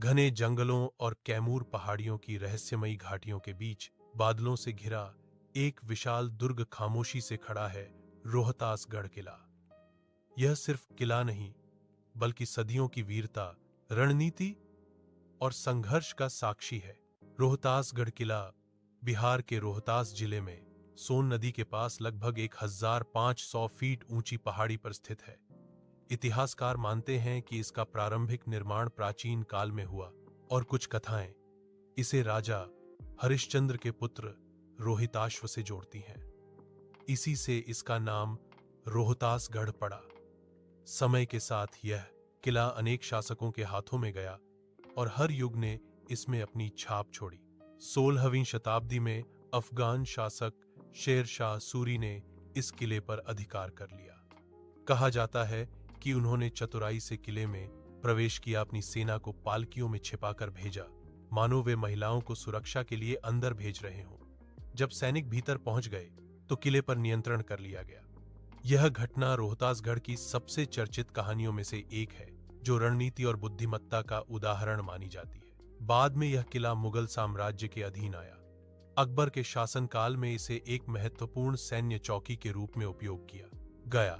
घने जंगलों और कैमूर पहाड़ियों की रहस्यमयी घाटियों के बीच बादलों से घिरा एक विशाल दुर्ग खामोशी से खड़ा है। रोहतासगढ़ किला। यह सिर्फ किला नहीं, बल्कि सदियों की वीरता, रणनीति और संघर्ष का साक्षी है। रोहतासगढ़ किला बिहार के रोहतास जिले में सोन नदी के पास लगभग 1500 फीट ऊंची पहाड़ी पर स्थित है। इतिहासकार मानते हैं कि इसका प्रारंभिक निर्माण प्राचीन काल में हुआ और कुछ कथाएं इसे राजा हरिश्चंद्र के पुत्र रोहिताश्व से जोड़ती हैं। इसी से इसका नाम रोहतासगढ़ पड़ा। समय के साथ यह किला अनेक शासकों के हाथों में गया और हर युग ने इसमें अपनी छाप छोड़ी। 16वीं शताब्दी में अफगान शासक शेर शाह सूरी ने इस किले पर अधिकार कर लिया। कहा जाता है कि उन्होंने चतुराई से किले में प्रवेश किया, अपनी सेना को पालकियों में छिपाकर भेजा, मानो वे महिलाओं को सुरक्षा के लिए अंदर भेज रहे हों। जब सैनिक भीतर पहुंच गए तो किले पर नियंत्रण कर लिया गया। यह घटना रोहतासगढ़ की सबसे चर्चित कहानियों में से एक है, जो रणनीति और बुद्धिमत्ता का उदाहरण मानी जाती है। बाद में यह किला मुगल साम्राज्य के अधीन आया। अकबर के शासनकाल में इसे एक महत्वपूर्ण सैन्य चौकी के रूप में उपयोग किया गया।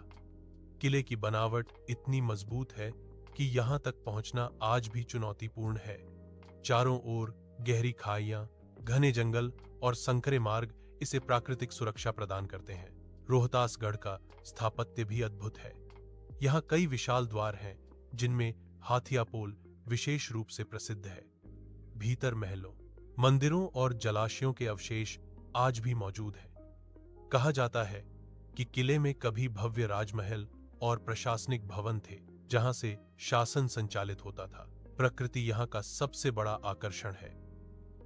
किले की बनावट इतनी मजबूत है कि यहां तक पहुंचना आज भी चुनौतीपूर्ण है। चारों ओर गहरी खाइयां, घने जंगल और संकरे मार्ग इसे प्राकृतिक सुरक्षा प्रदान करते हैं। रोहतासगढ़ का स्थापत्य भी अद्भुत है। यहाँ कई विशाल द्वार हैं, जिनमें हाथियापोल विशेष रूप से प्रसिद्ध है। भीतर महलों, मंदिरों और जलाशयों के अवशेष आज भी मौजूद हैं। कहा जाता है कि किले में कभी भव्य राजमहल और प्रशासनिक भवन थे, जहां से शासन संचालित होता था। प्रकृति यहाँ का सबसे बड़ा आकर्षण है।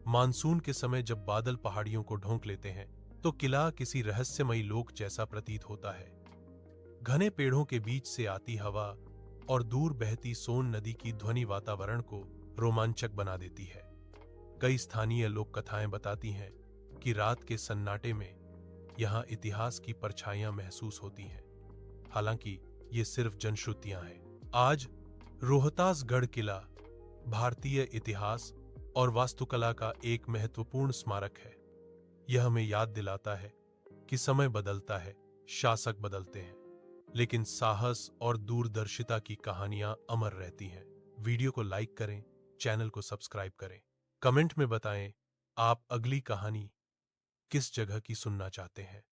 मानसून के समय जब बादल पहाड़ियों को ढोंक लेते हैं तो किला किसी रहस्यमयी लोक जैसा प्रतीत होता है। घने पेड़ों के बीच से आती हवा और दूर बहती सोन नदी की ध्वनि वातावरण को रोमांचक बना देती है। कई स्थानीय लोक कथाएं बताती हैं कि रात के सन्नाटे में यहाँ इतिहास की परछाइयां महसूस होती हैं। हालांकि ये सिर्फ जनश्रुतियां हैं। आज रोहतासगढ़ किला भारतीय इतिहास और वास्तुकला का एक महत्वपूर्ण स्मारक है। यह हमें याद दिलाता है कि समय बदलता है, शासक बदलते हैं, लेकिन साहस और दूरदर्शिता की कहानियां अमर रहती हैं। वीडियो को लाइक करें, चैनल को सब्सक्राइब करें। कमेंट में बताएं आप अगली कहानी किस जगह की सुनना चाहते हैं।